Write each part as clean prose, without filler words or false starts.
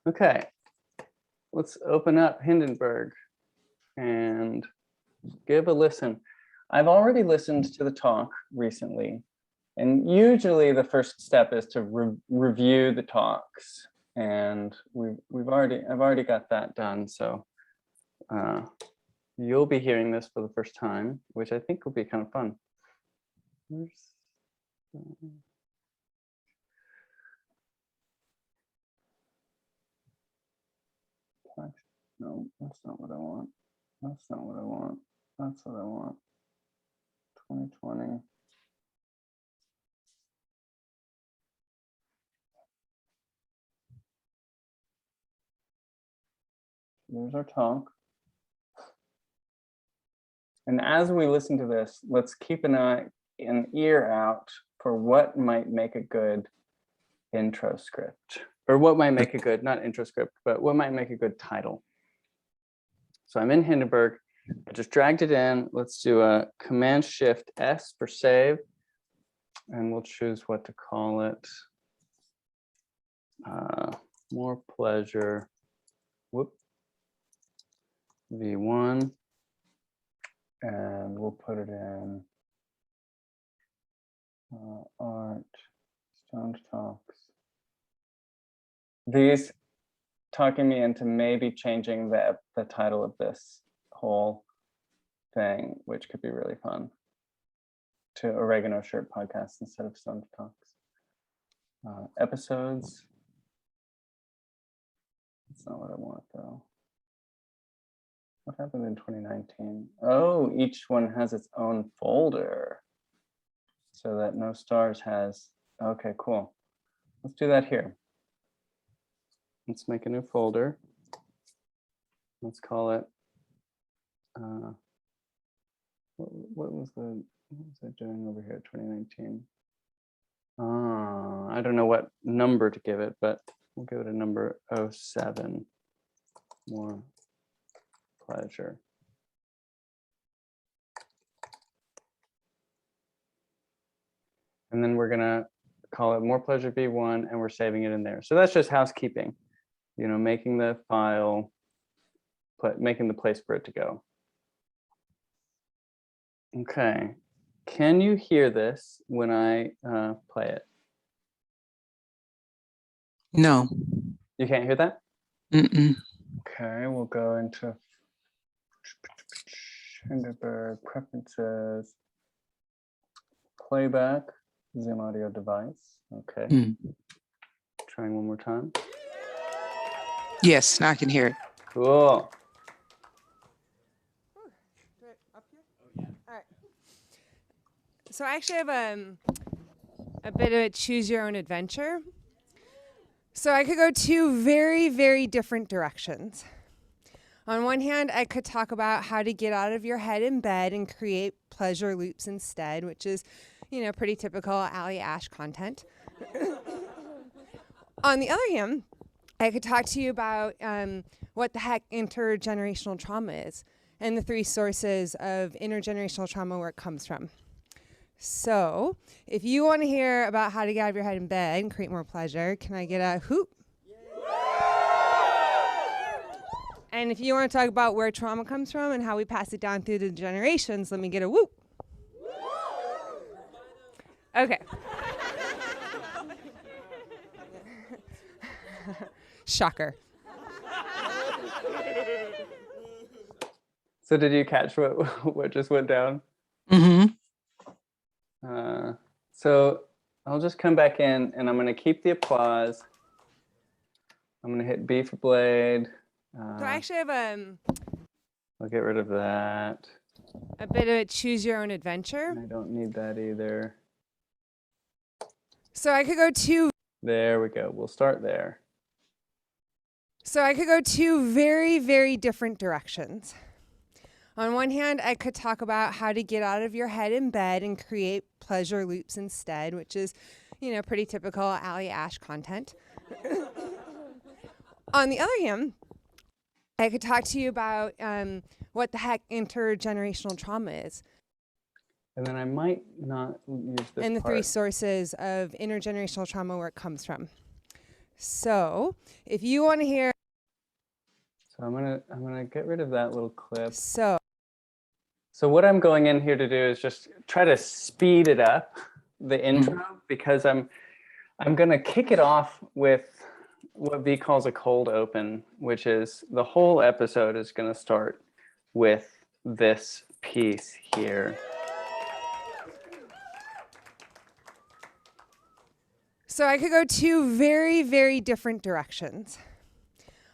Okay, let's open up Hindenburg and give a listen. I've already listened to the talk recently, and usually the first step is to review the talks, and I've already got that done. So you'll be hearing this for the first time, which I think will be kind of fun. No, that's not what I want. That's not what I want. That's what I want. 2020. There's our talk. And as we listen to this, let's keep an ear out for what might make a good intro script, or what might make a good, not intro script, but what might make a good title. So I'm in Hindenburg. I just dragged it in. Let's do a Command-Shift-S for save. And we'll choose what to call it. More pleasure. Whoop. V1. And we'll put it in art, Stoned Talks. These talking me into maybe changing the title of this whole thing, which could be really fun, to Oregano Shirt Podcast instead of Stoned Talks. Episodes. That's not what I want though. What happened in 2019? Oh, each one has its own folder. So that No Stars has, okay, cool. Let's do that here. Let's make a new folder. Let's call it, what was I doing over here, 2019? I don't know what number to give it, but we'll give it a number 07. More pleasure. And then we're gonna call it More Pleasure V1, and we're saving it in there. So that's just housekeeping, you know, making the file, making the place for it to go. Okay, can you hear this when I play it? No. You can't hear that? Mm-mm. Okay, we'll go into Hindenburg preferences, playback, Zoom audio device. Okay. Trying one more time. Yes, now I can hear it. Cool. Up here? Oh, yeah. All right. So I actually have a bit of a choose your own adventure. So I could go two very, very different directions. On one hand, I could talk about how to get out of your head in bed and create pleasure loops instead, which is, you know, pretty typical Allie Ash content. On the other hand, I could talk to you about what the heck intergenerational trauma is and the 3 sources of intergenerational trauma where it comes from. So if you want to hear about how to get out of your head in bed and create more pleasure, can I get a hoop? And if you want to talk about where trauma comes from and how we pass it down through the generations, let me get a whoop. Okay. Shocker. So did you catch what just went down? Mm-hmm. So I'll just come back in and I'm going to keep the applause. I'm going to hit B for Blade. So I actually have I'll get rid of that. a bit of a choose your own adventure. I don't need that either. So I could go two. There we go. We'll start there. So I could go two very, very different directions. On one hand, I could talk about how to get out of your head in bed and create pleasure loops instead, which is, you know, pretty typical Allie Ash content. On the other hand, I could talk to you about what the heck intergenerational trauma is. And then I might not use this and the part. 3 sources of intergenerational trauma where it comes from. So if you want to hear, So I'm gonna get rid of that little clip. so what I'm going in here to do is just try to speed it up, the intro, because I'm gonna kick it off with what V calls a cold open, which is the whole episode is gonna start with this piece here. So I could go two very, very different directions.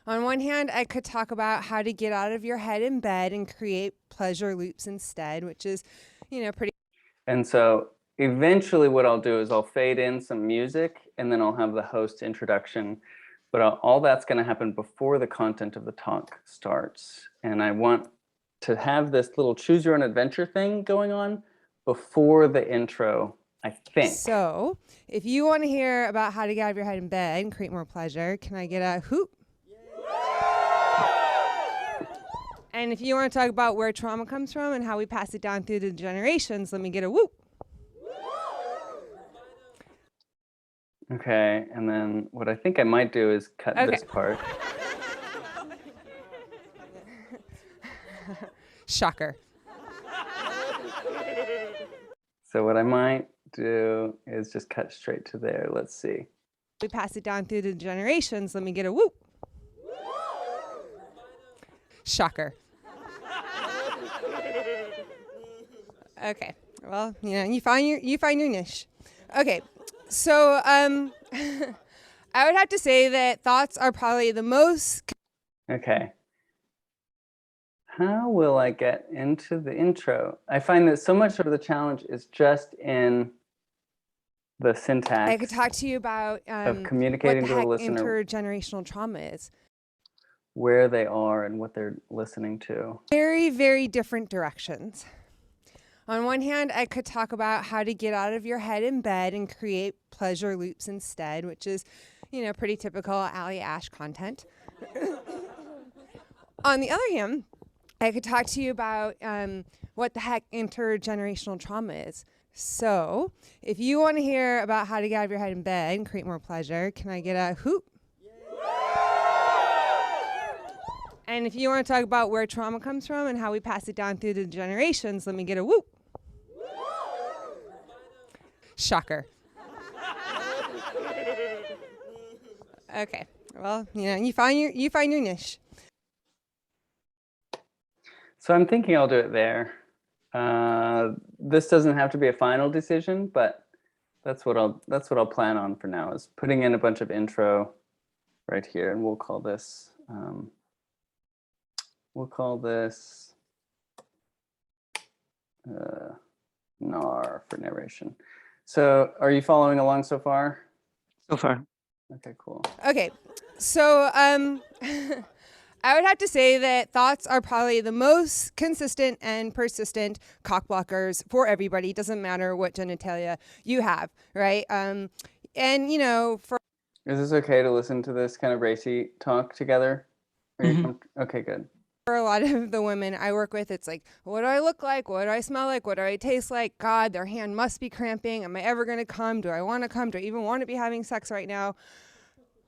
On one hand, I could talk about how to get out of your head in bed and create pleasure loops instead, which is, pretty. And so eventually what I'll do is I'll fade in some music and then I'll have the host introduction. But all that's going to happen before the content of the talk starts. And I want to have this little choose your own adventure thing going on before the intro, I think. So if you want to hear about how to get out of your head in bed and create more pleasure, can I get a hoop? And if you want to talk about where trauma comes from and how we pass it down through the generations, let me get a whoop. Okay, and then what I think I might do is cut this part. Shocker. So what I might do is just cut straight to there. Let's see. We pass it down through the generations, let me get a whoop. Shocker. Okay. Well, you find your niche. Okay. So, I would have to say that thoughts are probably the most. Okay. How will I get into the intro? I find that so much of the challenge is just in the syntax. I could talk to you about of communicating what the to the heck listener intergenerational trauma is. Where they are and what they're listening to. Very, very different directions. On one hand, I could talk about how to get out of your head in bed and create pleasure loops instead, which is, pretty typical Allie Ash content. On the other hand, I could talk to you about what the heck intergenerational trauma is. So if you want to hear about how to get out of your head in bed and create more pleasure, can I get a hoop? And if you want to talk about where trauma comes from and how we pass it down through the generations, let me get a whoop. Shocker. Okay. Well, you find your niche. So I'm thinking I'll do it there. This doesn't have to be a final decision, but that's what I'll plan on for now, is putting in a bunch of intro right here, and we'll call this NAR for narration. So are you following along so far? So far. Okay, cool. Okay. So I would have to say that thoughts are probably the most consistent and persistent cock blockers for everybody. It doesn't matter what genitalia you have, right? And for Is this okay to listen to this kind of racy talk together? Okay, good. For a lot of the women I work with, it's like, what do I look like? What do I smell like? What do I taste like? God, their hand must be cramping. Am I ever going to come? Do I want to come? Do I even want to be having sex right now?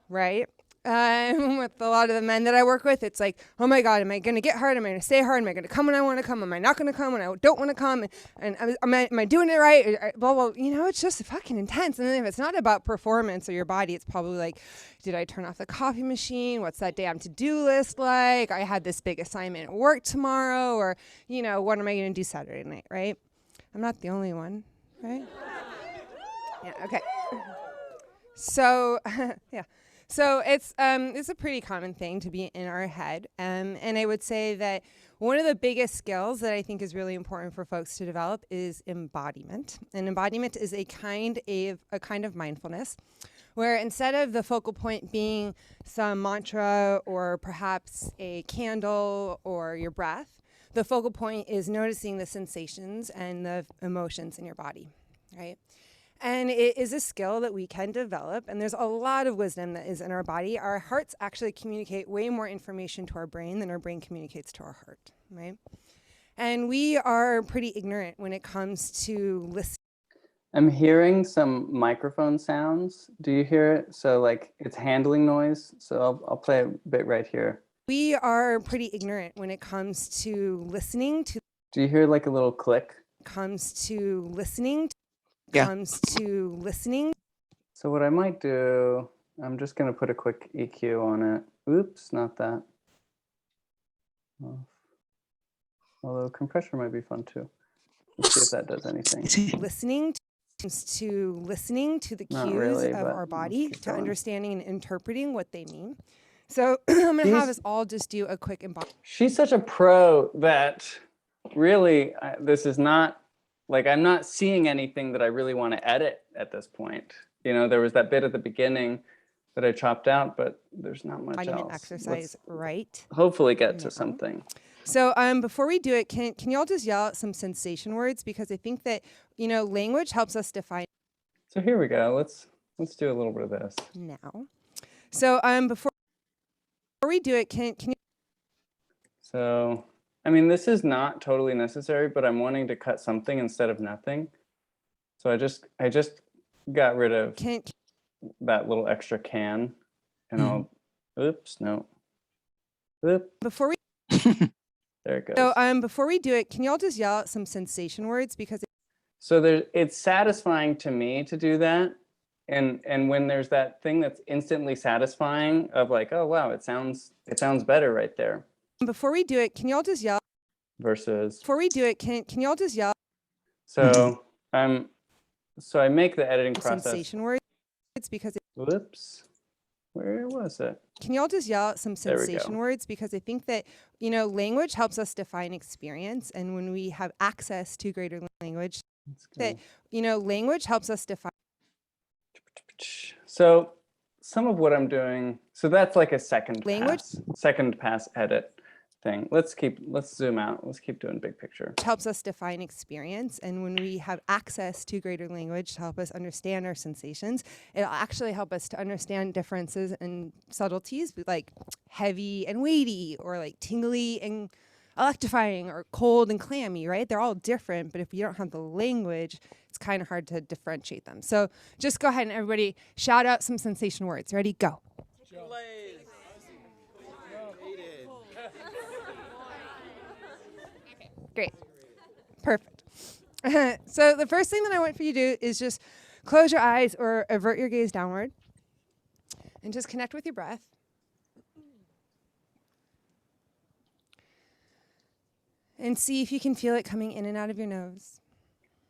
Right? With a lot of the men that I work with, it's like, oh my God, am I going to get hard? Am I going to stay hard? Am I going to come when I want to come? Am I not going to come when I don't want to come? And am I doing it right? Well, it's just fucking intense. And then if it's not about performance or your body, it's probably like, did I turn off the coffee machine? What's that damn to-do list like? I had this big assignment at work tomorrow, or, what am I going to do Saturday night, right? I'm not the only one, right? Yeah, okay. So, yeah. So it's a pretty common thing to be in our head. And I would say that one of the biggest skills that I think is really important for folks to develop is embodiment. And embodiment is a kind of mindfulness where instead of the focal point being some mantra or perhaps a candle or your breath, the focal point is noticing the sensations and the emotions in your body, right? And it is a skill that we can develop, and there's a lot of wisdom that is in our body. Our hearts actually communicate way more information to our brain than our brain communicates to our heart, right? And we are pretty ignorant when it comes to listening. I'm hearing some microphone sounds. Do you hear it? So like it's handling noise. So I'll play a bit right here. We are pretty ignorant when it comes to listening to Do you hear like a little click? Yeah. So what I might do, I'm just going to put a quick EQ on it. Oops, not that. Off. Although compressor might be fun too. Let's see if that does anything. listening to the Not cues really, of but our let's body, keep to going. understanding and interpreting what they mean. So I'm going to have us all just do a quick embodiment. She's such a pro that really this is not like I'm not seeing anything that I really want to edit at this point. You know, there was that bit at the beginning that I chopped out, but there's not much else. Exercise right Hopefully get now. to something. So before we do it, can you all just yell out some sensation words? Because I think that, you know, language helps us define So here we go. Let's do a little bit of this. now. So before we do it, can you? So, I mean, this is not totally necessary, but I'm wanting to cut something instead of nothing. So I just got rid of that little extra can, and I'll, oops, no. Oop, Before we there it goes. So before we do it, can you all just yell out some sensation words? Because So it's satisfying to me to do that. And when there's that thing that's instantly satisfying of like, oh wow, it sounds better right there. before we do it, can you all just yell? Versus. Before we do it, can you all just yell? So so I make the editing process. Sensation words, because. Whoops, where was it? Can you all just yell out some There we sensation go. words? Because I think that, you know, language helps us define experience, and when we have access to greater language, that, you know, language helps us define. So some of what I'm doing, so that's like a second pass edit thing. Let's zoom out. Let's keep doing big picture. Helps us define experience, and when we have access to greater language to help us understand our sensations, it'll actually help us to understand differences and subtleties, like heavy and weighty, or like tingly and electrifying, or cold and clammy, right? They're all different, but if you don't have the language, it's kind of hard to differentiate them. So just go ahead and everybody shout out some sensation words. Ready? Go. Great. Perfect. So the first thing that I want for you to do is just close your eyes or avert your gaze downward and just connect with your breath. And see if you can feel it coming in and out of your nose.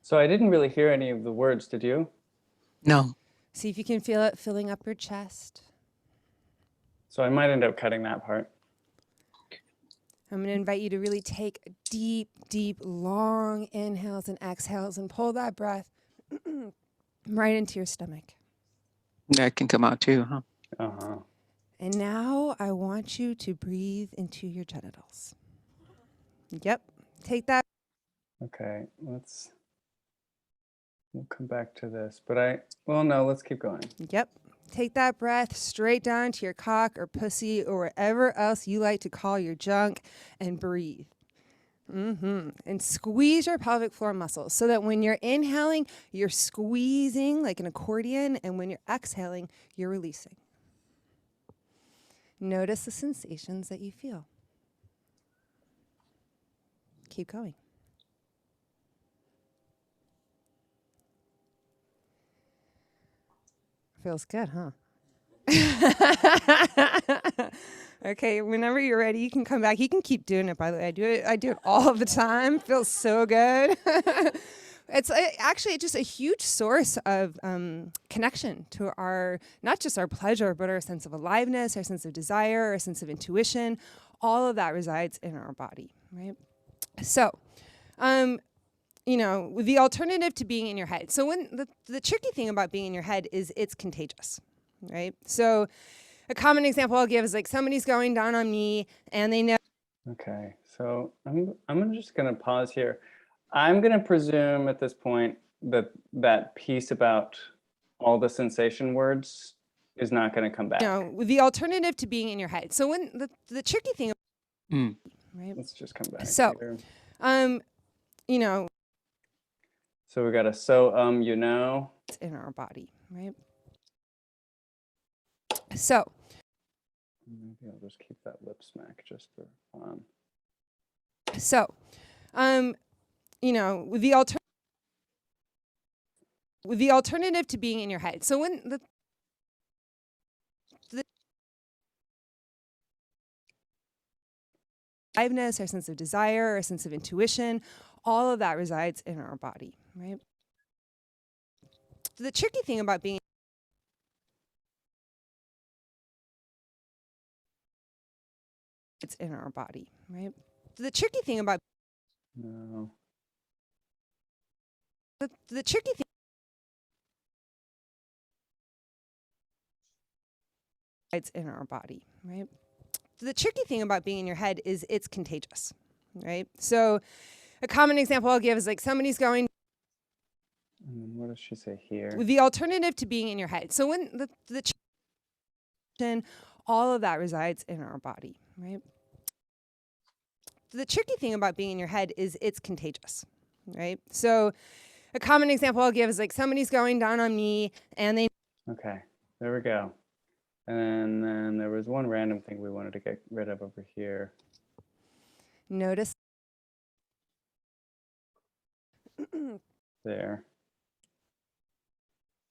So I didn't really hear any of the words, did you? No. See if you can feel it filling up your chest. So I might end up cutting that part. I'm going to invite you to really take deep, deep, long inhales and exhales and pull that breath right into your stomach. That can come out too, huh? Uh-huh. And now I want you to breathe into your genitals. Yep. Take that. Okay, we'll come back to this, but no, let's keep going. Yep. Take that breath straight down to your cock or pussy or wherever else you like to call your junk, and breathe. And squeeze your pelvic floor muscles so that when you're inhaling, you're squeezing like an accordion, and when you're exhaling, you're releasing. Notice the sensations that you feel. Keep going. Feels good, huh? Okay, whenever you're ready, you can come back. You can keep doing it, by the way. I do it all the time. Feels so good. It's actually just a huge source of connection to our, not just our pleasure, but our sense of aliveness, our sense of desire, our sense of intuition. All of that resides in our body, right? So, you know, the alternative to being in your head. So when the tricky thing about being in your head is it's contagious, right? So a common example I'll give is like somebody's going down on me and they know. Okay, so I'm just gonna pause here. I'm gonna presume at this point that piece about all the sensation words is not gonna come back. No, the alternative to being in your head. So when the tricky thing, right? Let's just come back. So, here. you know. So we got a you know. in our body, right? So Maybe I'll just keep that lip smack just for fun. So, you know, the alternative to being in your head. So when the aliveness, our sense of desire, our sense of intuition, all of that resides in our body, right? So the tricky thing about being it's in our body, right? So the tricky thing about No. the tricky thing it's in our body, right? So the tricky thing about being in your head is it's contagious, right? So a common example I'll give is like somebody's going. And then what does she say here? The alternative to being in your head. So when all of that resides in our body, right? So the tricky thing about being in your head is it's contagious, right? So a common example I'll give is like somebody's going down on me and they. Okay, there we go. And then there was one random thing we wanted to get rid of over here. Notice. There.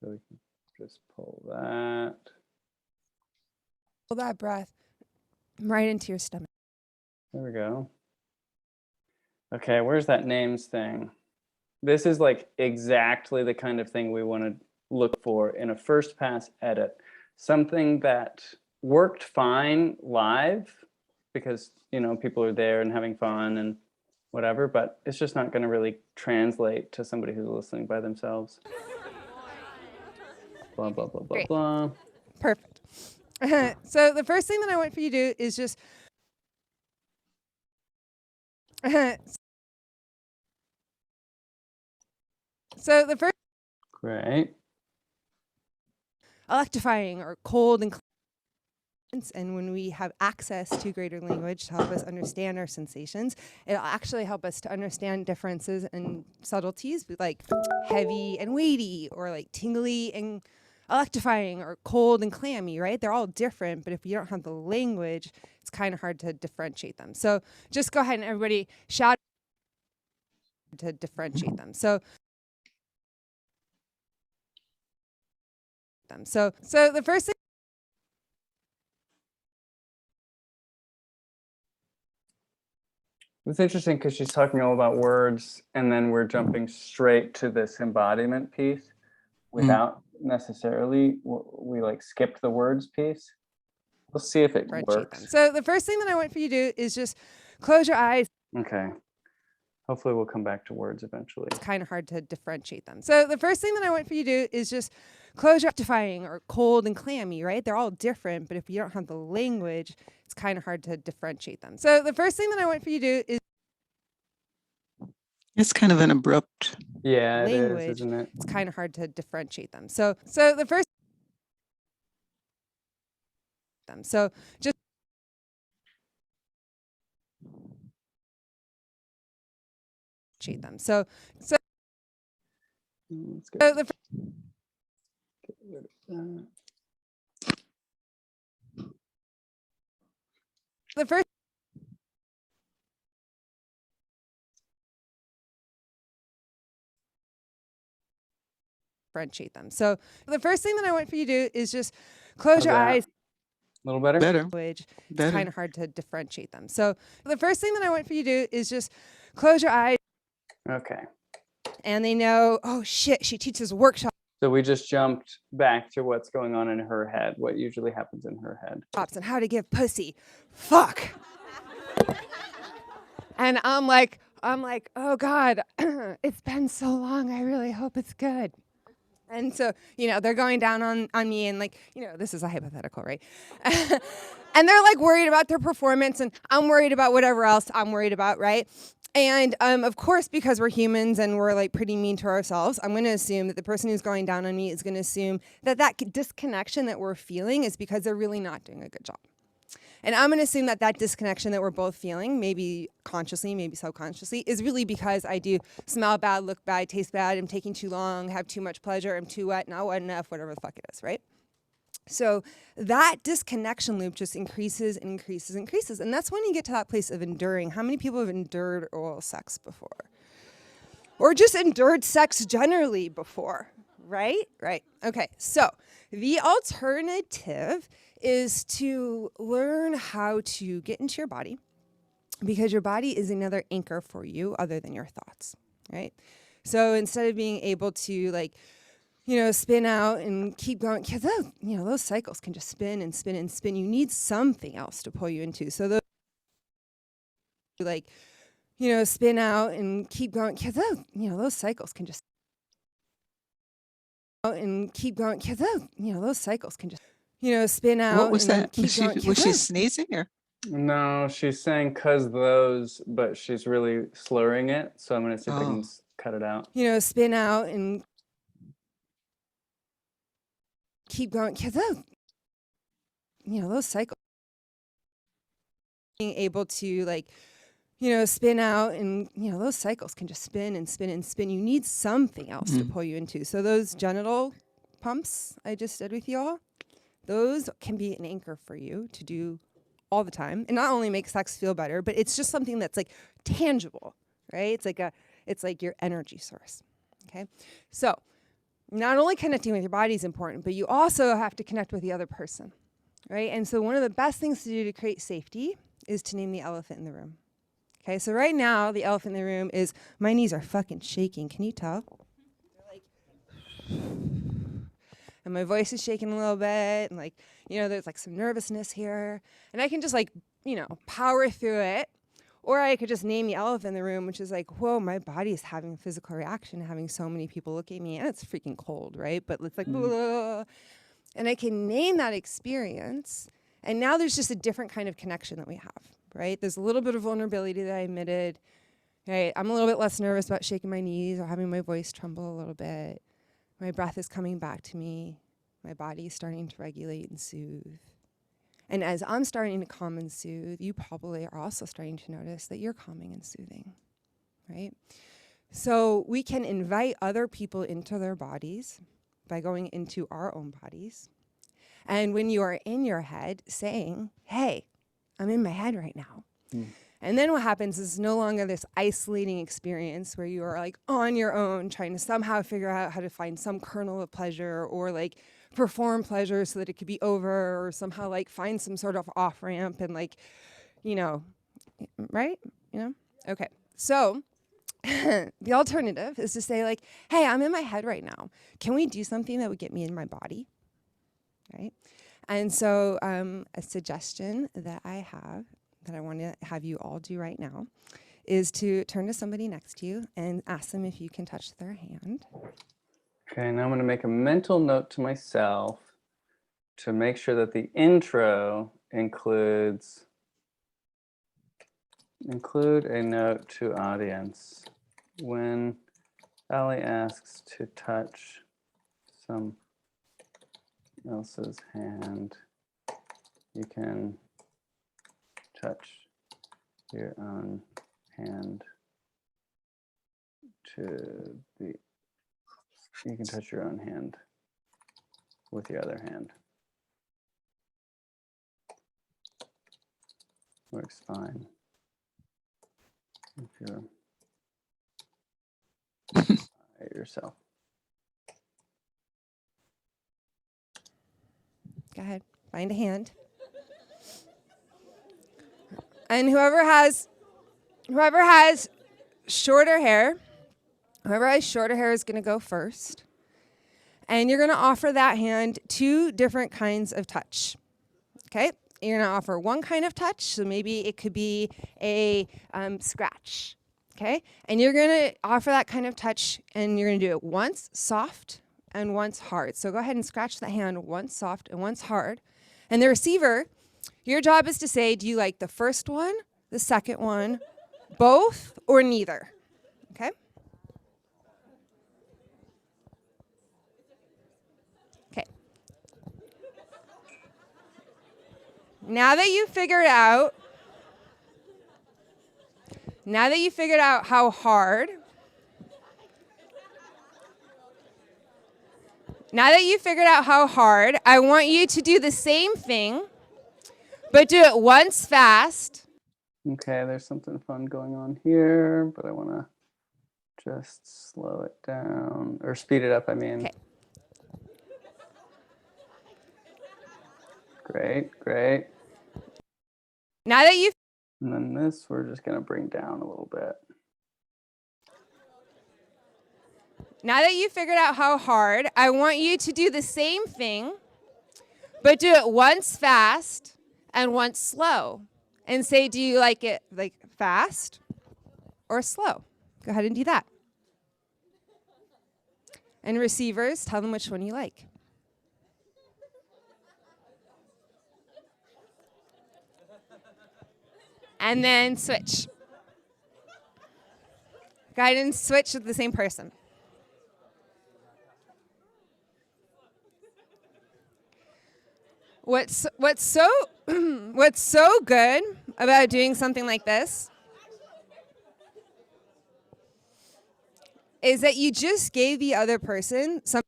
So we can just pull that. Pull that breath right into your stomach. There we go. Okay, where's that names thing? This is like exactly the kind of thing we want to look for in a first pass edit. Something that worked fine live because, you know, people are there and having fun and whatever, but it's just not going to really translate to somebody who's listening by themselves. Blah, blah, blah, blah, Great. blah. Perfect. So the first thing that I want for you to do is just so the first Great. electrifying or cold and when we have access to greater language to help us understand our sensations, it'll actually help us to understand differences and subtleties like heavy and weighty or like tingly and electrifying or cold and clammy, right? They're all different, but if you don't have the language, it's kind of hard to differentiate them. So just go ahead and everybody shout to differentiate them. So the first thing. It's interesting because she's talking all about words and then we're jumping straight to this embodiment piece without necessarily, we like skipped the words piece. We'll see if it works. Them. So the first thing that I want for you to do is just close your eyes. Okay. Hopefully we'll come back to words eventually. It's kind of hard to differentiate them. So the first thing that I want for you to do is just close your electrifying or cold and clammy, right? They're all different, but if you don't have the language, it's kind of hard to differentiate them. So the first thing that I want for you to do is It's kind of an abrupt. Yeah, it language. is, isn't it? It's kind of hard to differentiate them. So the first so just them. So Let's the get rid of that. the first differentiate them. So the first thing that I want for you to do is just close your eyes. A little better? Better. Language. It's Better. kind of hard to differentiate them. So the first thing that I want for you to do is just close your eyes. Okay. And they know, oh shit, she teaches workshops So we just jumped back to what's going on in her head, what usually happens in her head. on how to give pussy. Fuck. And I'm like, oh God, it's been so long. I really hope it's good. And so, you know, they're going down on me and like, you know, this is a hypothetical, right? And they're like worried about their performance and I'm worried about whatever else I'm worried about, right? And of course, because we're humans and we're like pretty mean to ourselves, I'm going to assume that the person who's going down on me is going to assume that disconnection that we're feeling is because they're really not doing a good job. And I'm going to assume that that disconnection that we're both feeling, maybe consciously, maybe subconsciously, is really because I do smell bad, look bad, taste bad, I'm taking too long, have too much pleasure, I'm too wet, not wet enough, whatever the fuck it is, right? So that disconnection loop just increases and increases and increases. And that's when you get to that place of enduring. How many people have endured oral sex before? Or just endured sex generally before, right? Right. Okay. So the alternative is to learn how to get into your body, because your body is another anchor for you other than your thoughts, right? So instead of being able to spin out and keep going, because those cycles can just spin and spin and spin. You need something else to pull you into. So those spin out and keep going, because those cycles can just and keep going, because those cycles can just spin out. What was and that? Keep going, Was she sneezing or? No, she's saying "cause those," but she's really slurring it. So I'm going to see if I can cut it out. Spin out and keep going, because those cycles. Being able to spin out and those cycles can just spin and spin and spin. You need something else to pull you into. So those genital pumps I just did with you all, those can be an anchor for you to do all the time. And not only make sex feel better, but it's just something that's like tangible, right? It's like your energy source. Okay. So not only connecting with your body is important, but you also have to connect with the other person, right? And so one of the best things to do to create safety is to name the elephant in the room. Okay, so right now, the elephant in the room is, my knees are fucking shaking. Can you tell? And my voice is shaking a little bit, and there's some nervousness here. And I can just power through it. Or I could just name the elephant in the room, which is whoa, my body is having a physical reaction, having so many people look at me, and it's freaking cold, right? But it's blah. And I can name that experience. And now there's just a different kind of connection that we have, right? There's a little bit of vulnerability that I admitted, right? I'm a little bit less nervous about shaking my knees or having my voice tremble a little bit. My breath is coming back to me. My body is starting to regulate and soothe. And as I'm starting to calm and soothe, you probably are also starting to notice that you're calming and soothing, right? So we can invite other people into their bodies by going into our own bodies. And when you are in your head saying, hey, I'm in my head right now. And then what happens is no longer this isolating experience where you are on your own trying to somehow figure out how to find some kernel of pleasure or perform pleasure so that it could be over, or somehow find some sort of off ramp and right? Okay. So the alternative is to say hey, I'm in my head right now. Can we do something that would get me in my body? Right? And so a suggestion that I have, that I want to have you all do right now, is to turn to somebody next to you and ask them if you can touch their hand. Okay, now I'm going to make a mental note to myself to make sure that the intro include a note to audience. When Ali asks to touch some else's hand, you can touch your own hand you can touch your own hand with your other hand. Works fine. If you're by yourself. Go ahead, find a hand. And whoever has shorter hair is going to go first. And you're going to offer that hand 2 different kinds of touch. Okay? You're going to offer one kind of touch, so maybe it could be a scratch. Okay? And you're going to offer that kind of touch, and you're going to do it once soft and once hard. So go ahead and scratch the hand once soft and once hard. And the receiver, your job is to say, do you like the first one, the second one, both, or neither? Okay? Okay. Now that you figured out how hard, I want you to do the same thing, but do it once fast. Okay, there's something fun going on here, but I want to just slow it down or speed it up, I mean. Okay. Great. Now that you And then this, we're just going to bring down a little bit. figured out how hard, I want you to do the same thing, but do it once fast and once slow. And say, do you like it like fast or slow? Go ahead and do that. And receivers, tell them which one you like. And then switch. Go ahead and switch with the same person. What's so good about doing something like this is that you just gave the other person some.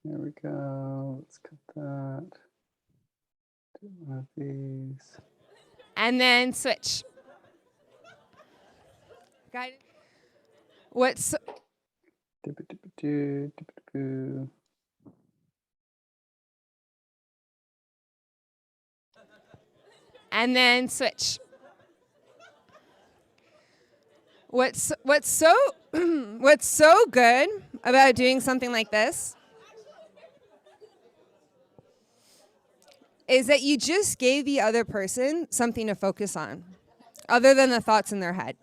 There we go. Let's cut that. Do one of these. And then switch. Guide. What's Dip-a-dip-a-doo, dip-a-dip-boo. and then switch. What's so good about doing something like this is that you just gave the other person something to focus on other than the thoughts in their head.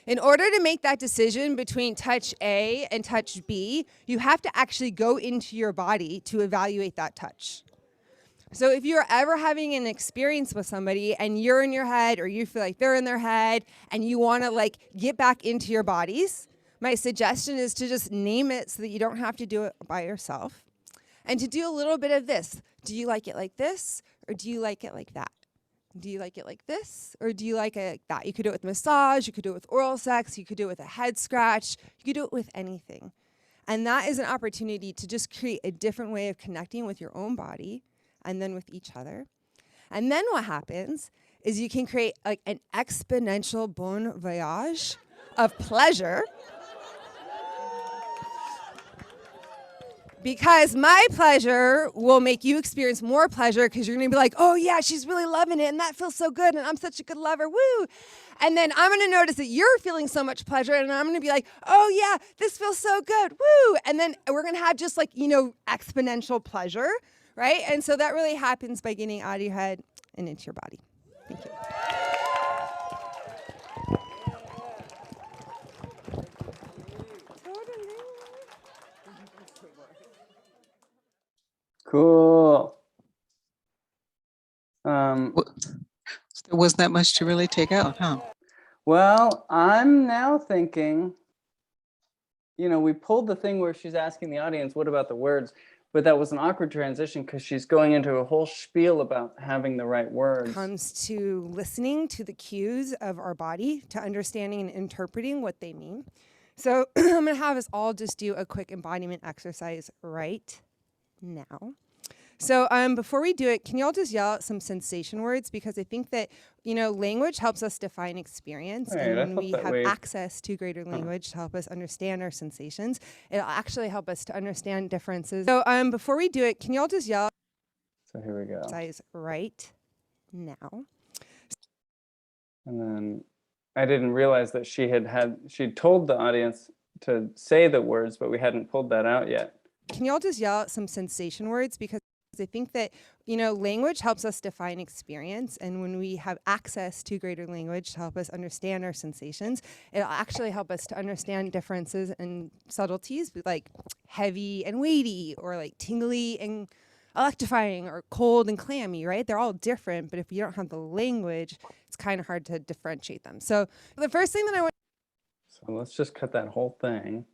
In order to make that decision between touch A and touch B, you have to actually go into your body to evaluate that touch. So if you're ever having an experience with somebody and you're in your head or you feel like they're in their head and you want to like get back into your bodies, my suggestion is to just name it so that you don't have to do it by yourself. And to do a little bit of this. Do you like it like this or do you like it like that? Do you like it like this or do you like it like that? You could do it with massage, you could do it with oral sex, you could do it with a head scratch, you could do it with anything. And that is an opportunity to just create a different way of connecting with your own body and then with each other. And then what happens is you can create like an exponential bon voyage of pleasure. Because my pleasure will make you experience more pleasure because you're going to be like, oh, yeah, she's really loving it, and that feels so good, and I'm such a good lover, woo. And then I'm going to notice that you're feeling so much pleasure, and I'm going to be like, oh, yeah, this feels so good, woo. And then we're going to have just like, exponential pleasure, right? And so that really happens by getting out of your head and into your body. Thank you. Cool. There wasn't that much to really take out, huh? Well, I'm now thinking, we pulled the thing where she's asking the audience, what about the words? But that was an awkward transition because she's going into a whole spiel about having the right words. Comes to listening to the cues of our body, to understanding and interpreting what they mean. So I'm going to have us all just do a quick embodiment exercise right now. So before we do it, can you all just yell out some sensation words? Because I think that, language helps us define experience. Right, and when we have access to greater language to help us understand our sensations, it'll actually help us to understand differences. So before we do it, can you all just yell out So here we go. exercise right now? And then I didn't realize that she'd told the audience to say the words, but we hadn't pulled that out yet. Can you all just yell out some sensation words? Because I think that, language helps us define experience. And when we have access to greater language to help us understand our sensations, it'll actually help us to understand differences and subtleties, like heavy and weighty, or like tingly and electrifying, or cold and clammy, right? They're all different, but if you don't have the language, it's kind of hard to differentiate them. So the first thing that I want. So let's just cut that whole thing.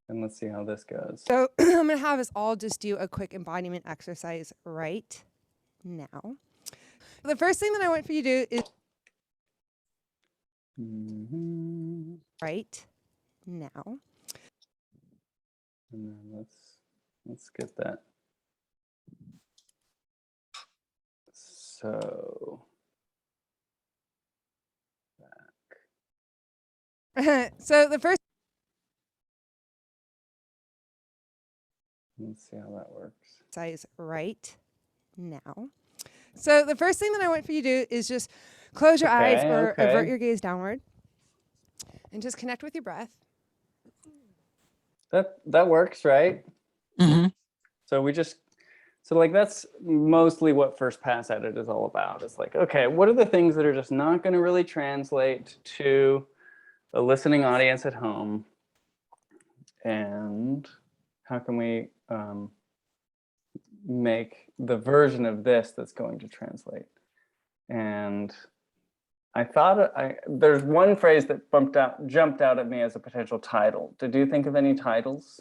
And let's see how this goes. So I'm going to have us all just do a quick embodiment exercise right now. The first thing that I want for you to do is right now. And then let's get that. So So the first. let's see how that works. Size right now. So the first thing that I want for you to do is just close your eyes or avert your gaze downward and just connect with your breath. That works, right? Mm-hmm. So like that's mostly what First Pass Edit is all about. It's like, okay, what are the things that are just not going to really translate to a listening audience at home, and how can we make the version of this that's going to translate? And I thought there's one phrase that jumped out at me as a potential title. Did you think of any titles?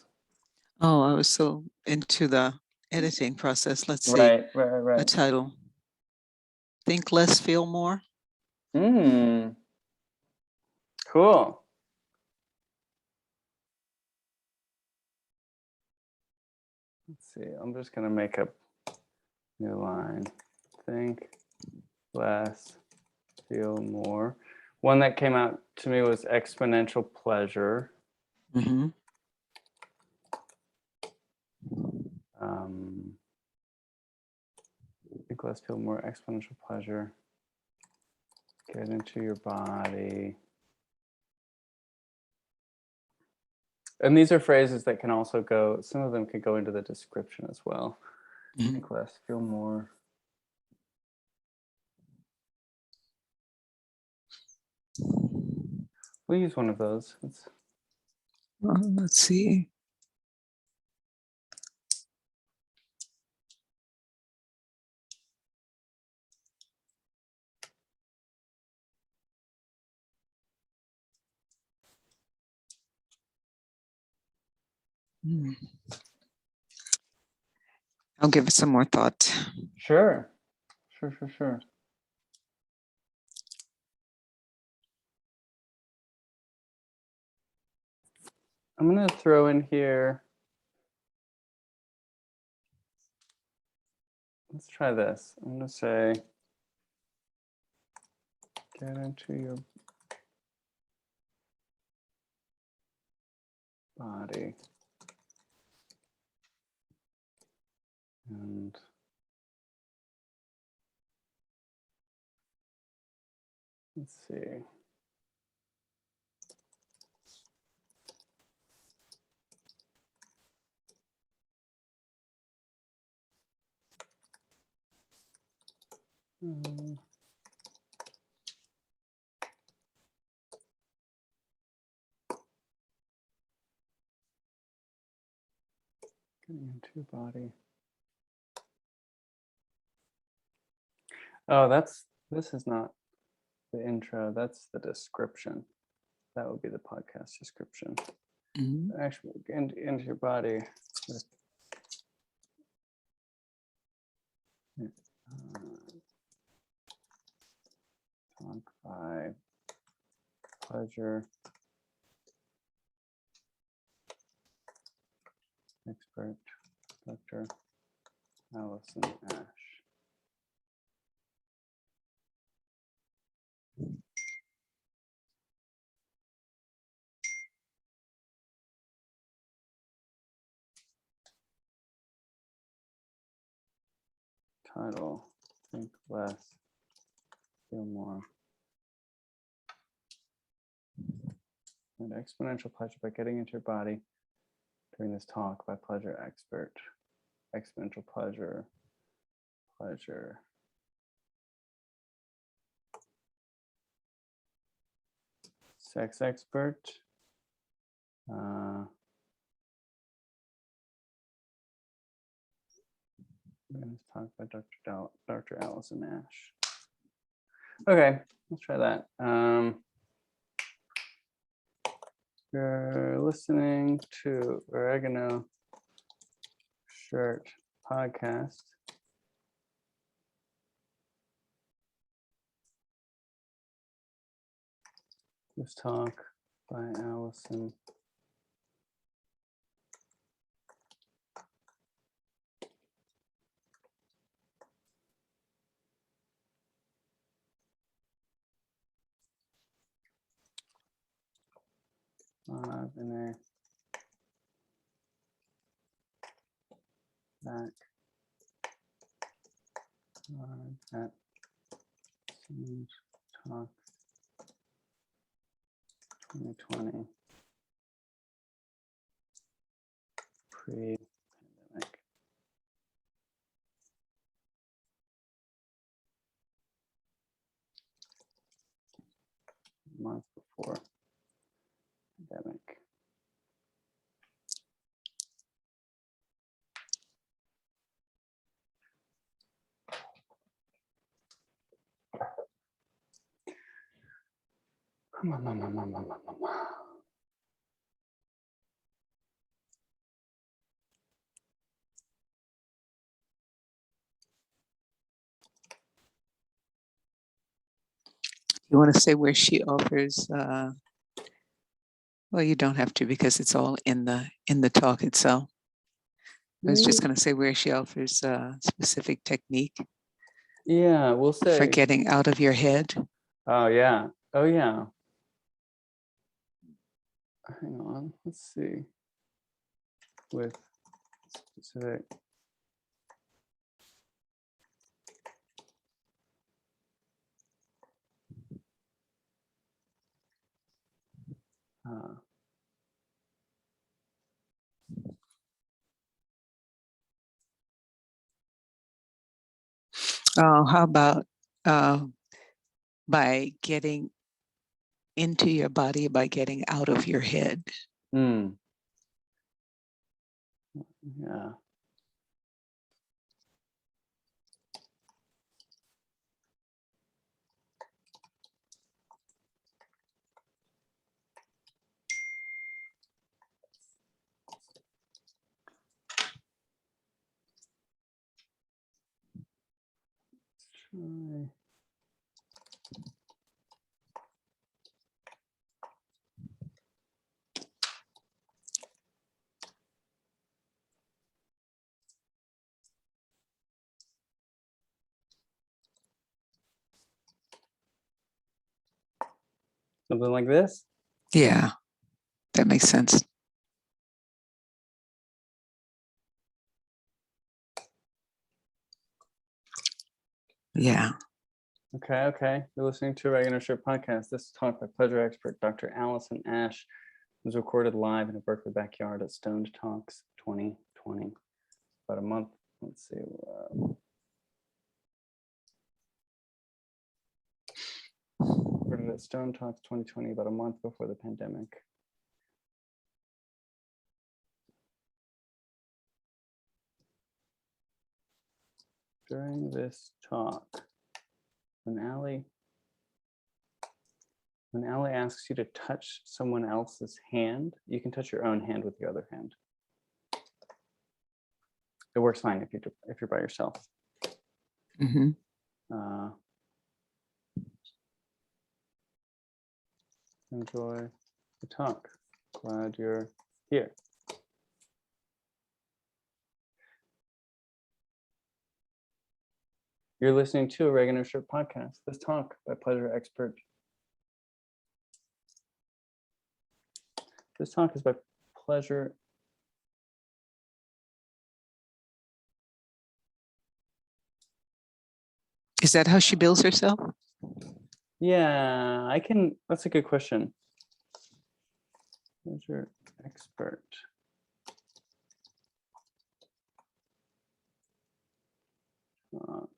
Oh, I was so into the editing process. Let's see. Right. A title. Think less, feel more. Cool. Let's see. I'm just gonna make a new line. Think less, feel more. One that came out to me was exponential pleasure. Mm-hmm. Think less, feel more, exponential pleasure. Get into your body. And these are phrases that can also go, some of them can go into the description as well. Mm-hmm. Think less, feel more. We'll use one of those. Let's see. I'll give it some more thought. Sure. I'm going to throw in here. Let's try this. I'm going to say, get into your body. And let's see. Getting into your body. Oh, this is not the intro. That's the description. That would be the podcast description. Mm-hmm. Actually, into your body. Talk by pleasure. Expert, Dr. Allison Ash. Title, think less, feel more. And exponential pleasure by getting into your body during this talk by pleasure expert. Exponential pleasure. Sex expert. This talk by Dr. Allison Ash. Okay, let's try that. You're listening to Oregano Shirt Podcast. This talk by Allison. In a back at Sage Talk 2020 pre-pandemic. Month before pandemic. You want to say where she offers, well, you don't have to because it's all in the talk itself. I was just going to say where she offers a specific technique Yeah, we'll say for getting out of your head. Oh yeah. Oh yeah. Hang on. Let's see. With specific. How about by getting into your body, by getting out of your head? Yeah. Try. Something like this? Yeah, that makes sense. Yeah. Okay. You're listening to a Regular Shirt podcast. This talk by pleasure expert Dr. Allison Ash was recorded live in a Berkeley backyard at Stoned Talks 2020. About a month. Let's see. Recorded at Stone Talks 2020, about a month before the pandemic. During this talk, when Allie asks you to touch someone else's hand, you can touch your own hand with the other hand. It works fine if you're by yourself. Mm-hmm. Enjoy the talk. Glad you're here. You're listening to a Regular Shirt podcast. This talk by pleasure expert. This talk is by pleasure. Is that how she bills herself? Yeah, that's a good question. Pleasure expert. Talk.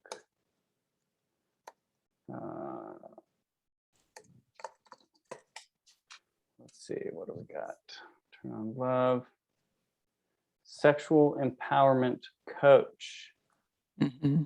Let's see, what do we got? Turn on love. Sexual empowerment coach. Mm-hmm.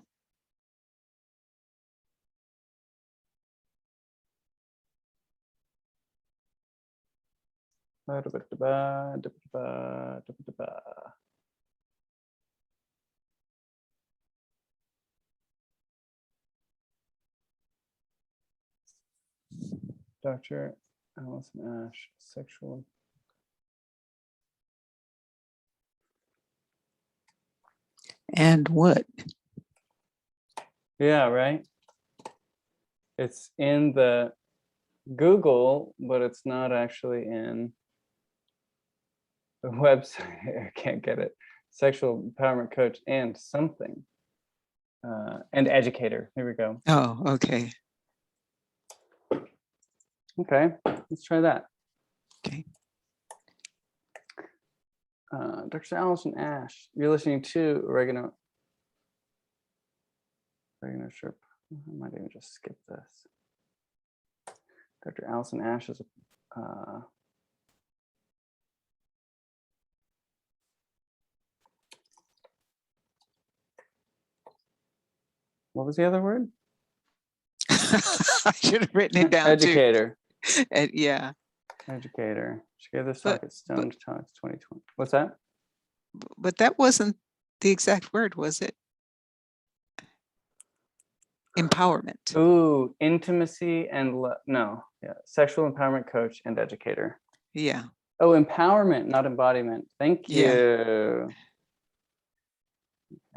Dr. Allison Ash, sexual. And what? Yeah, right. It's in the Google, but it's not actually in the website. I can't get it. Sexual empowerment coach and something. And educator. Here we go. Oh, okay. Okay, let's try that. Okay. Dr. Allison Ash, you're listening to Oregano Sherp. I might even just skip this. Dr. Allison Ash is a what was the other word? I should have written it down Educator. too. Yeah. Educator. She gave this talk But- at Stoned Talks 2020. What's that? But that wasn't the exact word, was it? Empowerment. Ooh, intimacy and no, yeah, sexual empowerment coach and educator. Yeah. Oh, empowerment, not embodiment. Thank you. Yeah.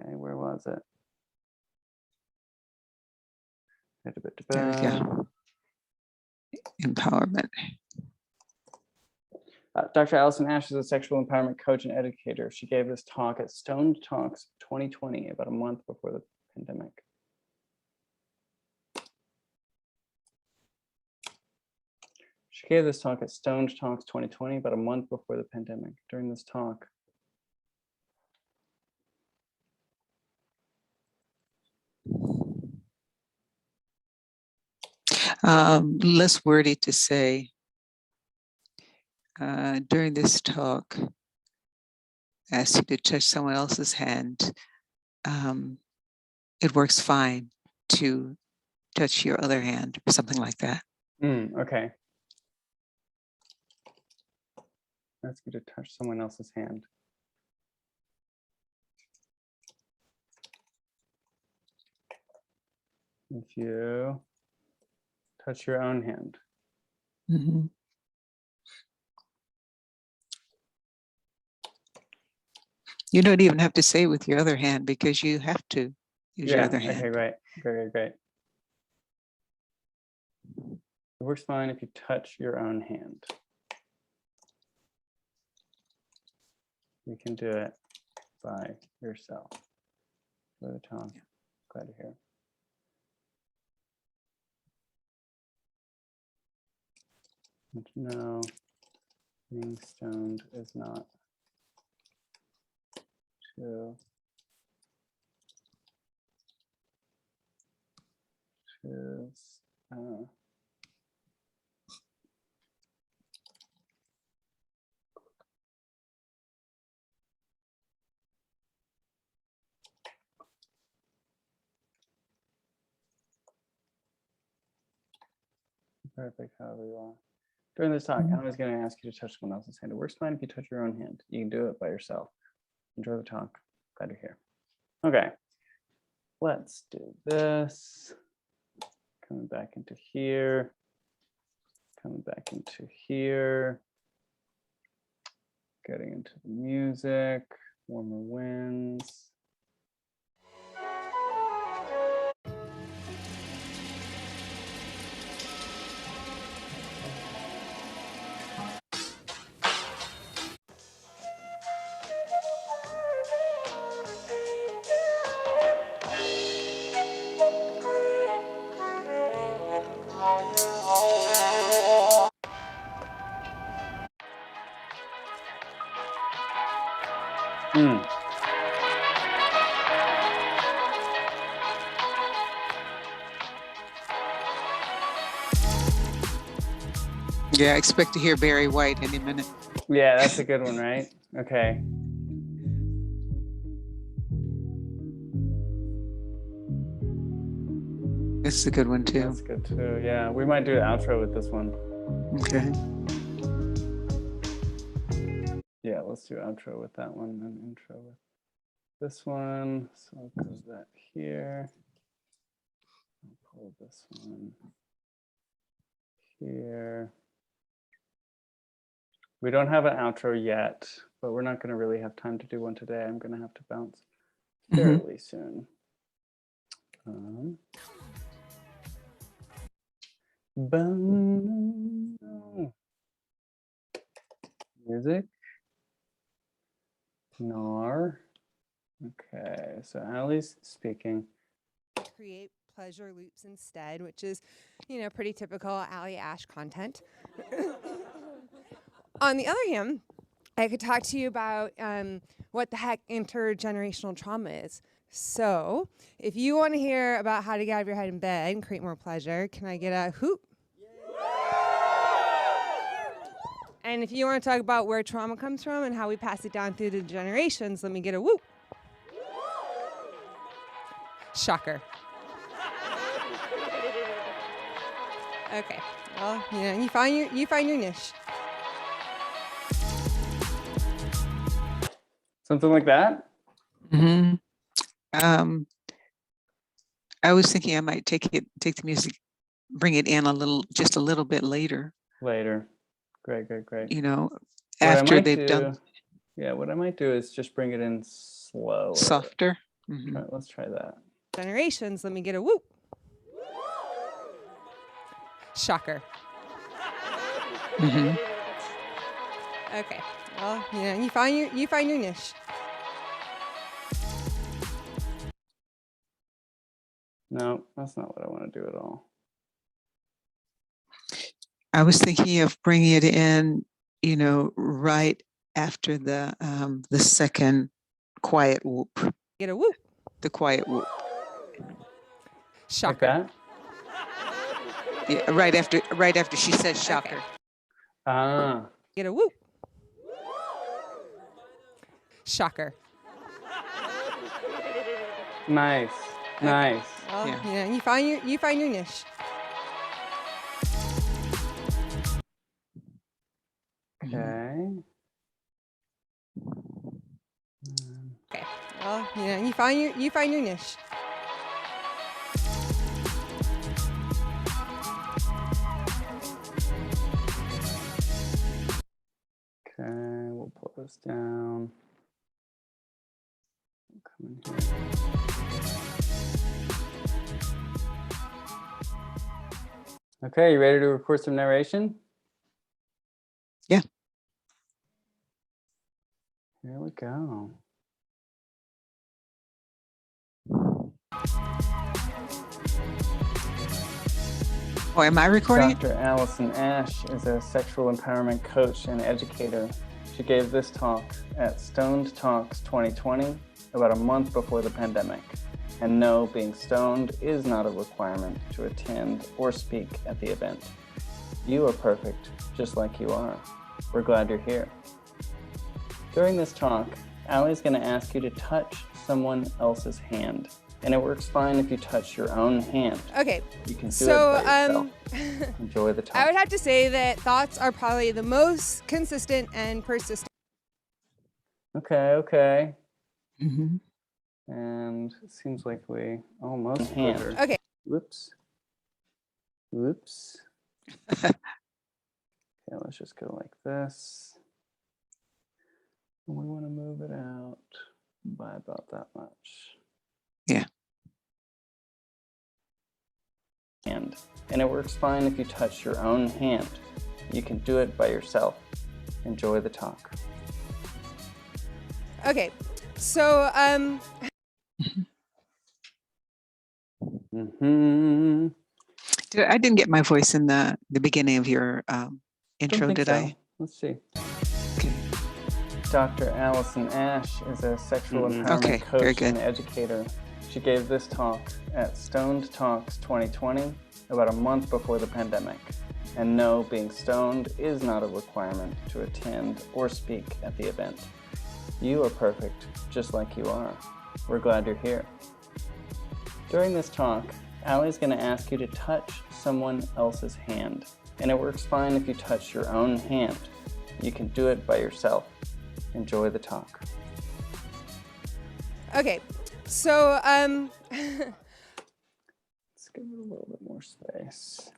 Okay, where was it? There we go. Empowerment. Dr. Allison Ash is a sexual empowerment coach and educator. She gave this talk at Stoned Talks 2020, about a month before the pandemic. She gave this talk at Stoned Talks 2020, about a month before the pandemic. During this talk, Less wordy to say. During this talk, I asked you to touch someone else's hand. It works fine to touch your other hand or something like that. okay. Ask you to touch someone else's hand. If you touch your own hand. Mm-hmm. You don't even have to say with your other hand because you have to use your other hand. Okay, great. Great. It works fine if you touch your own hand. You can do it by yourself. Go to Tom. Glad to hear. No, being stoned is not to choose. Perfect, however you want. During this talk, I was going to ask you to touch someone else's hand. It works fine if you touch your own hand. You can do it by yourself. Enjoy the talk. Glad you're here. Okay, let's do this. Coming back into here. Coming back into here. Getting into the music. Warmer winds. Yeah, I expect to hear Barry White any minute. Yeah, that's a good one, right? Okay. This is a good one too. That's good too. Yeah, we might do an outro with this one. Okay. Yeah, let's do outro with that one and intro with this one. So I'll put that here. I'll pull this one here. We don't have an outro yet, but we're not going to really have time to do one today. I'm going to have to bounce fairly soon. Music. Nar. Okay, so Allie's speaking. Create pleasure loops instead, which is, pretty typical Allie Ash content. On the other hand, I could talk to you about what the heck intergenerational trauma is. So, if you want to hear about how to get out of your head in bed and create more pleasure, can I get a hoop? And if you want to talk about where trauma comes from and how we pass it down through the generations, let me get a whoop. Shocker. Okay. Well, you find your niche. Something like that? Mm-hmm. I was thinking I might take the music, bring it in just a little bit later. Later. Great. After they've done. Yeah, what I might do is just bring it in slower. Softer. Let's try that. Generations, let me get a whoop. Shocker. Okay. Well, you find your niche. No, that's not what I want to do at all. I was thinking of bringing it in, right after the second quiet whoop. Get a whoop. The quiet whoop. Shocker. Like that? Yeah, right after she says shocker. Okay. Ah. Get a whoop. Shocker. Nice. Okay. Nice. Well, Yeah. you find your niche. Okay. Okay. Well, you find your niche. Okay, we'll pull this down. Come in here. Okay, you ready to record some narration? Yeah. Here we go. Oh, am I recording? Dr. Allison Ash is a sexual empowerment coach and educator. She gave this talk at Stoned Talks 2020, about a month before the pandemic. And no, being stoned is not a requirement to attend or speak at the event. You are perfect, just like you are. We're glad you're here. During this talk, Allie's going to ask you to touch someone else's hand. And it works fine if you touch your own hand. Okay. You can do it by yourself. Enjoy the talk. I would have to say that thoughts are probably the most consistent and persistent. Okay. Mm-hmm. And it seems like we almost hand. Okay. Whoops. Okay, let's just go like this. And we want to move it out by about that much. Yeah. And it works fine if you touch your own hand. You can do it by yourself. Enjoy the talk. Okay. So, Mm-hmm. I didn't get my voice in the beginning of your intro, did I? Let's see. Okay. Dr. Allison Ash is a sexual empowerment coach and educator. She gave this talk at Stoned Talks 2020, about a month before the pandemic. And no, being stoned is not a requirement to attend or speak at the event. You are perfect, just like you are. We're glad you're here. During this talk, Allie's going to ask you to touch someone else's hand. And it works fine if you touch your own hand. You can do it by yourself. Enjoy the talk. okay. So, Let's give it a little bit more space.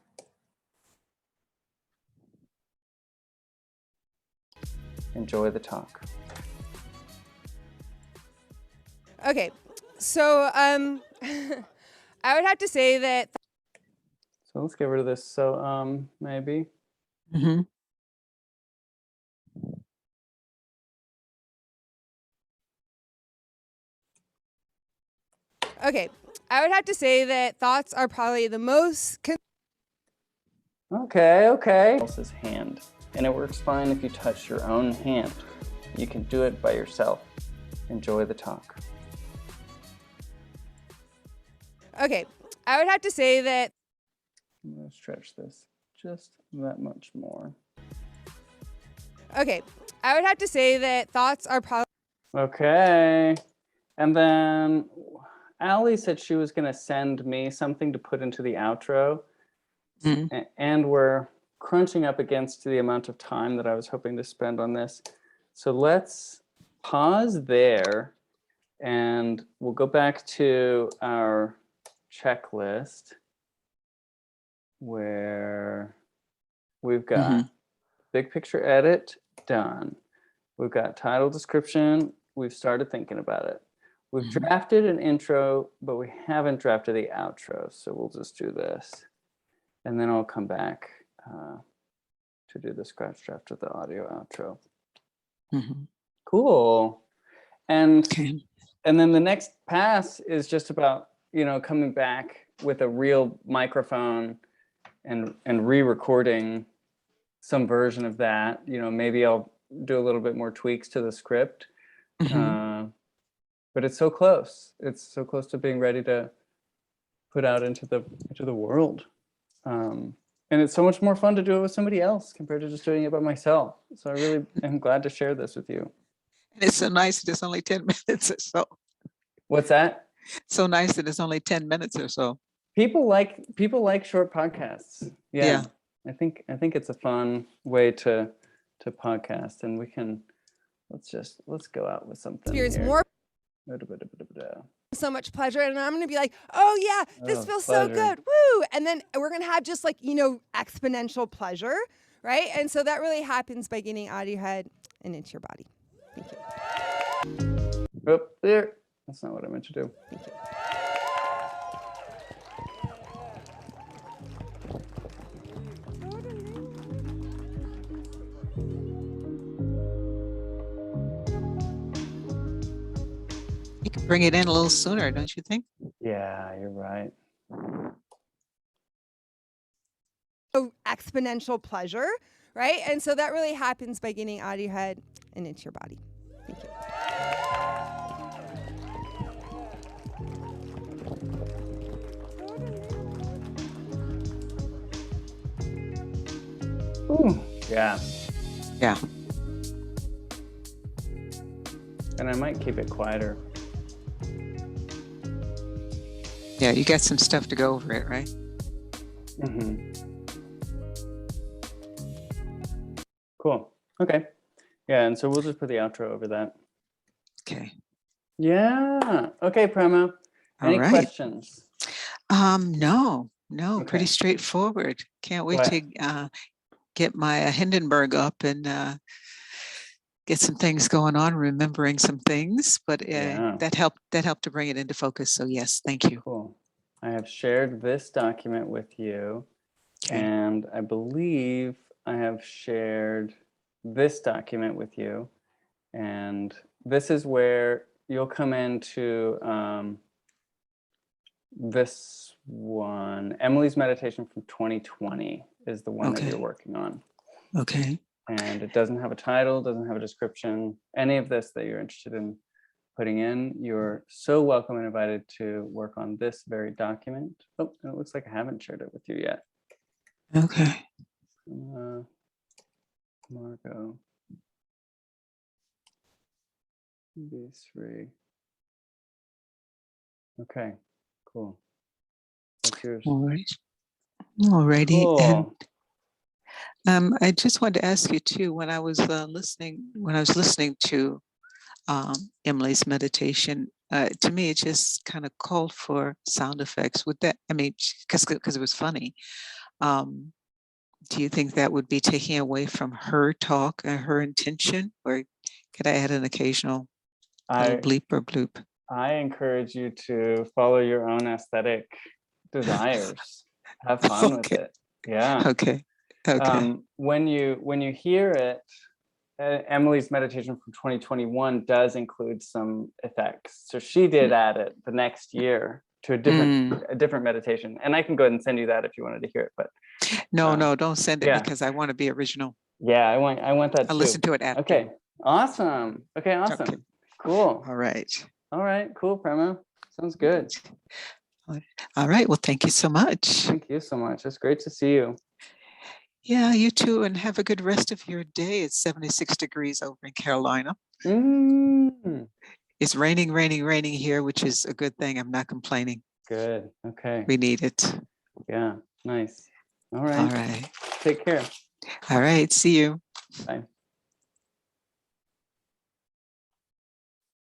Enjoy the talk. Okay, so I would have to say that. So let's get rid of this. So maybe. Mhm. Okay, I would have to say that thoughts are probably the most. Okay. Else's hand, and it works fine if you touch your own hand. You can do it by yourself. Enjoy the talk. Okay, I would have to say that. I'm gonna stretch this just that much more. Okay, I would have to say that thoughts are probably. Okay, and then Allie said she was gonna send me something to put into the outro, and we're crunching up against the amount of time that I was hoping to spend on this. So let's pause there, and we'll go back to our checklist where we've got big picture edit done. We've got title description. We've started thinking about it. We've drafted an intro, but we haven't drafted the outro. So we'll just do this. And then I'll come back to do the scratch draft of the audio outro. Cool. And then the next pass is just about, coming back with a real microphone and re-recording some version of that. Maybe I'll do a little bit more tweaks to the script. But it's so close. It's so close to being ready to put out into the world. And it's so much more fun to do it with somebody else compared to just doing it by myself. So I really am glad to share this with you. And it's so nice that it's only 10 minutes or so. What's that? So nice that it's only 10 minutes or so. People like short podcasts. Yeah. I think it's a fun way to podcast, and we can let's go out with something. Experience here. more. So much pleasure, and I'm gonna be like, oh yeah, this feels pleasure. so good, woo! And then we're gonna have just exponential pleasure, right? And so that really happens by getting out of your head and into your body. Thank you. Oh, there. That's not what I meant to do. Thank you. You can bring it in a little sooner, don't you think? Yeah, you're right. So exponential pleasure, right? And so that really happens by getting out of your head and into your body. Thank you. Ooh, yeah. Yeah. And I might keep it quieter. Yeah, you got some stuff to go over it, right? Cool. Okay. Yeah, and so we'll just put the outro over that. Okay. Yeah. Okay, Prema. Any questions? No, Okay. pretty straightforward. Can't wait What? to get my Hindenburg up and get some things going on, remembering some things, but Yeah. that helped to bring it into focus. So yes, thank you. Cool. I have shared this document with you, Okay. and I believe I have shared this document with you, and this is where you'll come into this one. Emily's meditation from 2020 is the one that you're working on. Okay. And it doesn't have a title, doesn't have a description, any of this that you're interested in putting in. You're so welcome and invited to work on this very document. Oh, and it looks like I haven't shared it with you yet. Okay. Margot. B3. Okay, cool. That's yours. All right. Alrighty. Cool. And I just wanted to ask you too, when I was listening to Emily's meditation, to me, it just kind of called for sound effects with that. I mean, because it was funny. do you think that would be taking away from her talk and her intention? Or could I add an occasional little I bleep or bloop? I encourage you to follow your own aesthetic desires. Have fun with Okay. it. Yeah. Okay. Okay. When you hear it, Emily's meditation from 2021 does include some effects. So she did add it the next year to a different meditation, and I can go ahead and send you that if you wanted to hear it. But No, don't send it yeah. because I want to be original. Yeah, I want that too. I'll listen to it after. Okay, awesome. Okay, awesome. Okay. Cool. All right. All right, cool, Prema. Sounds good. All right. Well, thank you so much. Thank you so much. It's great to see you. Yeah, you too. And have a good rest of your day. It's 76 degrees over in Carolina. It's raining here, which is a good thing. I'm not complaining. Good. Okay. We need it. Yeah. Nice. All right. All right. Take care. All right. See you. Bye.